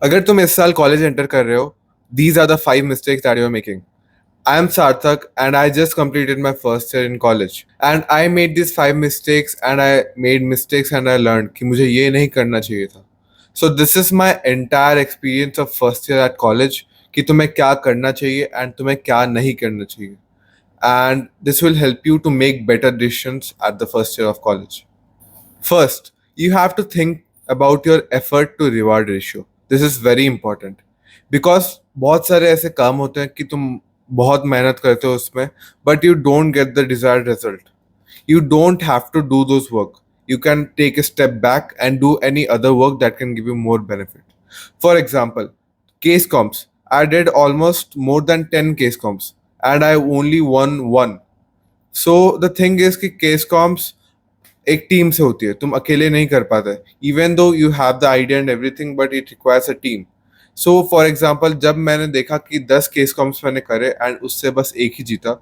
अगर तुम इस साल कॉलेज एंटर कर रहे हो, these are the 5 mistakes that you're making. I am Sarthak and I just completed my first year in college. And I made these 5 mistakes and I made mistakes and I learned कि मुझे ये नहीं करना चाहिए था. So this is my entire experience of first year at college कि तुम्हें क्या करना चाहिए and तुम्हें क्या नहीं करना चाहिए. And this will help you to make better decisions at the first year of college. First, you have to think about your effort to reward ratio. This is very important because बहुत सारे ऐसे काम होते हैं कि तुम बहुत मेहनत करते हो उसमें but you don't get the desired result. You don't have to do those work. You can take a step back and do any other work that can give you more benefit. For example, case comps. I did almost more than 10 case comps and I only won one. So the thing is कि case comps एक team से होती है, तुम अकेले नहीं कर पाते. Even though you have the idea and everything but it requires a team. So for example जब मैंने देखा कि 10 केस कॉम्स मैंने करे एंड उससे बस एक ही जीता,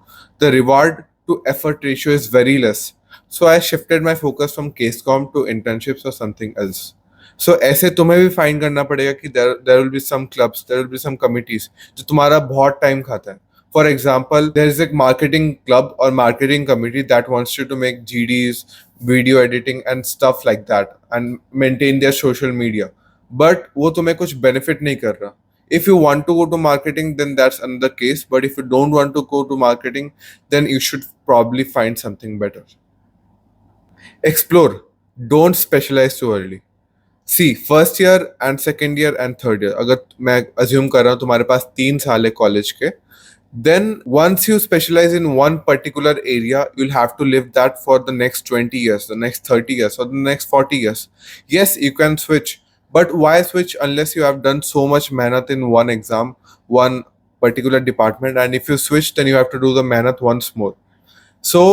the reward to effort ratio is very less. So I shifted my focus from case comp to internships और समथिंग एल्स. सो ऐसे तुम्हें भी फाइंड करना पड़ेगा कि there will be some clubs, there will be some committees जो तुम्हारा बहुत टाइम खाता है. For example, there is a marketing club or marketing committee that wants you to make GDs, video editing and stuff like that and maintain their social media. But वो तुम्हें कुछ benefit नहीं कर रहा. If you want to go to marketing, then that's another case. But if you don't want to go to marketing, then you should probably find something better. Explore. Don't specialize too early. See first year and second year and third year अगर मैं assume कर रहा हूँ तुम्हारे पास 3 साल है college के, then once you specialize in one particular area, you'll have to live that for the next 20 years, the next 30 years, or the next 40 years. Yes, you can switch, but why switch unless you have done so much mehnat in one exam, one particular department, and if you switch, then you have to do the mehnat once more. So,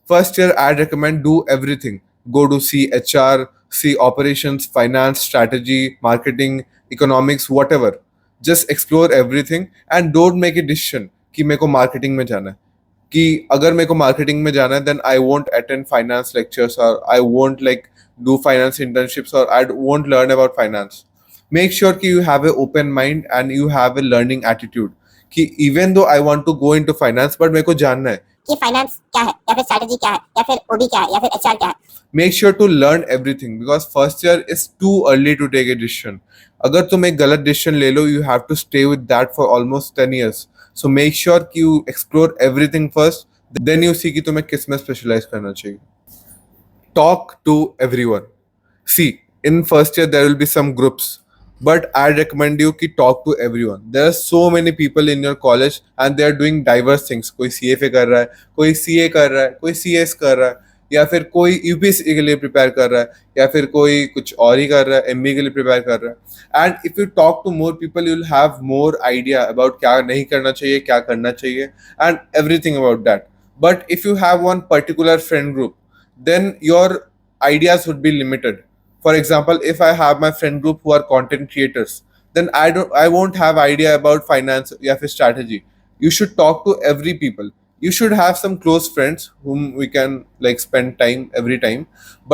first year, I'd recommend do everything. Go to see HR, see operations, finance, strategy, marketing, economics, whatever. Just explore everything and don't make a decision कि मेरे को marketing में जाना है. कि अगर मेरे को marketing में जाना है, then I won't attend finance lectures or I won't like do finance internships or I won't learn about finance. Make sure कि you have an open mind and you have a learning attitude. कि even though I want to go into finance, but मेरे को जानना है कि finance क्या है या फिर स्ट्रैटेजी क्या है या फिर ओबी क्या है या फिर एचआर क्या है. make sure to learn everything because first year is too early to take a decision. अगर तुम एक गलत decision ले लो, you have to stay with that for almost 10 years. So make sure कि you explore everything first, then you see कि तुम्हें किस में specialize करना चाहिए. Talk to everyone. See, in first year there will be some groups, but I recommend you कि talk to everyone. There are so many people in your college and they are doing diverse things. कोई CFA कर रहा है, कोई CA कर रहा है, कोई CS कर रहा है, या फिर कोई यूपीएससी के लिए प्रिपेयर कर रहा है, या फिर कोई कुछ और ही कर रहा है, एमबीए के लिए प्रिपेयर कर रहा है. And if you talk to more people, you will have more idea about क्या नहीं करना चाहिए, क्या करना चाहिए, and everything about that. But if you have one particular friend group, then your ideas would be limited. For example, if I have my friend group who are content creators, then I won't have idea about finance या फिर strategy. You should talk to every people. You should have some close friends whom we can like spend time every time.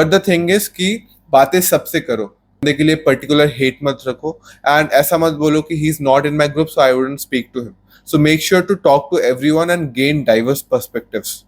But the thing is कि बातें सबसे करो. बंदे के लिए particular hate मत रखो एंड ऐसा मत बोलो कि he is not in my group so I wouldn't speak to him. So make sure to talk to everyone and gain diverse perspectives.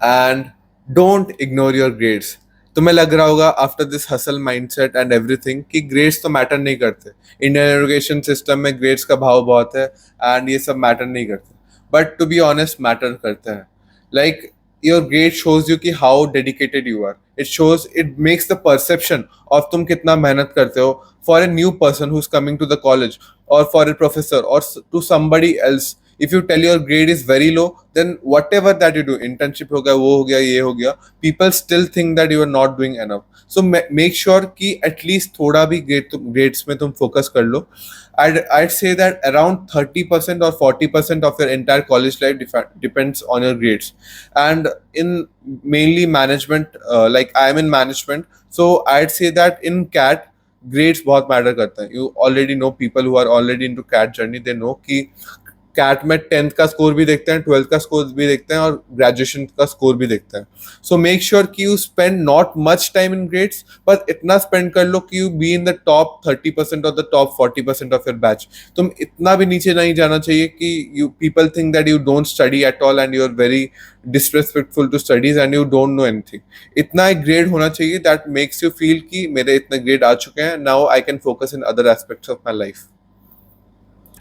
And don't ignore your grades. तुम्हें लग रहा होगा after this hustle mindset and everything कि grades तो matter नहीं करते. Indian education system में grades का भाव बहुत है एंड ये सब मैटर नहीं करते. But to be honest matter करते हैं. Like your grade shows you कि how dedicated you are. It shows, it makes the perception of तुम कितना मेहनत करते हो for a new person who is coming to the college और for a professor और to somebody else. If you tell your grade is very low, then whatever that you do, internship हो गया, वो हो गया, ये हो गया, people still think that you are not doing enough. So make sure कि at least थोड़ा भी grades में तुम focus कर लो. I'd say that around 30% or 40% of your entire college life depends on your grades. And in mainly management, like I am in management, so I'd say that in CAT, grades बहुत matter करता है. You already know people who are already into CAT journey, they know कि cat में 10th का score भी देखते हैं, 12th का स्कोर भी देखते हैं और ग्रेजुएशन का स्कोर भी देखते हैं. सो मेक श्योर कि you spend not much time in grades, but इतना स्पेंड कर लो कि you be in the top 30% और the top 40% of your batch. तुम इतना भी नीचे नहीं जाना चाहिए कि you people think that you don't study at all and you are very disrespectful to studies and you don't know anything. इतना एक ग्रेड होना चाहिए दैट मेक्स यू फील कि मेरे इतने ग्रेड आ चुके हैं, now I can focus in other aspects of my life.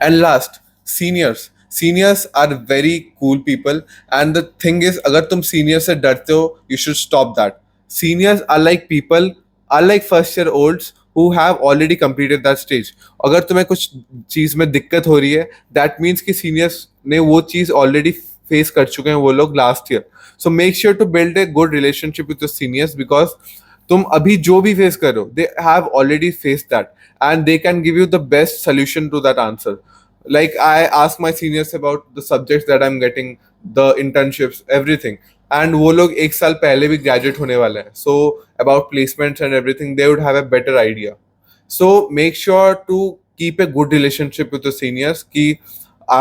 And last, seniors are very cool people. And the thing is, अगर तुम seniors से डरते हो, you should stop that. Seniors are like people, are like first year olds who have already completed that stage. अगर तुम्हें कुछ चीज में दिक्कत हो रही है, that means कि seniors ने वो चीज already face कर चुके हैं वो लोग last year. So make sure to build a good relationship with your seniors, because तुम अभी जो भी फेस कर रहे हो, they have already faced that and they can give you the best solution to that answer. Like I ask my seniors about the subjects that I'm getting, the internships, everything. And वो लोग एक साल पहले भी graduate होने वाले हैं. So about placements and everything, they would have a better idea. So make sure to keep a good relationship with the seniors. कि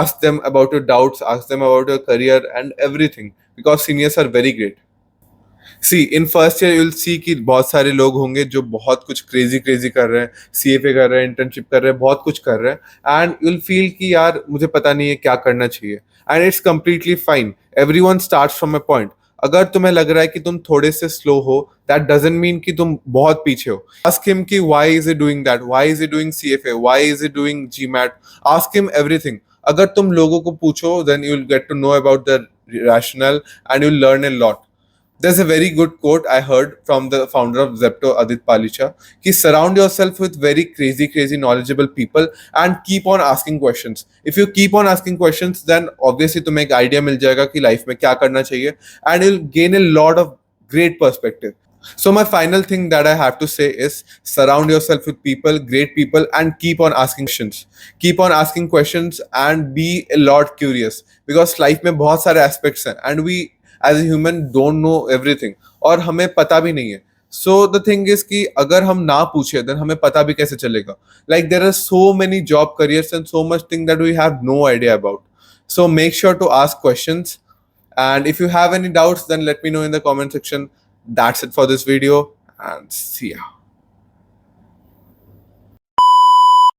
ask them about your doubts, ask them about your career and everything, because seniors are very great. See in first year you'll see कि बहुत सारे लोग होंगे जो बहुत कुछ crazy crazy कर रहे हैं, सीएफए कर रहे हैं, इंटर्नशिप कर रहे हैं, बहुत कुछ कर रहे हैं, एंड यूल फील कि यार मुझे पता नहीं है क्या करना चाहिए. And it's completely fine. Everyone starts from a point. अगर तुम्हें लग रहा है कि तुम थोड़े से स्लो हो, दैट डजंट मीन कि तुम बहुत पीछे हो. आस्क हिम कि why is it doing that, why is it doing CFA, why is it doing GMAT. Ask him everything. अगर तुम लोगों को पूछो, then you will get to know about the rationale and you'll learn a lot. There's a very good quote I heard from the founder of Zepto, Adit Palicha. Ki surround yourself with very crazy knowledgeable people and keep on asking questions. If you keep on asking questions, then obviously तुम्हें एक idea मिल जाएगा कि life में क्या करना चाहिए, and you'll gain a lot of great perspective. So my final thing that I have to say is surround yourself with people, great people, and keep on asking questions. Keep on asking questions and be a lot curious, because life में बहुत सारे aspects हैं and we as a human don't know everything और हमें पता भी नहीं है. So the thing is कि अगर हम ना पूछे then हमें पता भी कैसे चलेगा. Like there are so many job careers and so much thing that we have no idea about. So make sure to ask questions. And if you have any doubts, then let me know in the comment section. That's it for this video and see ya.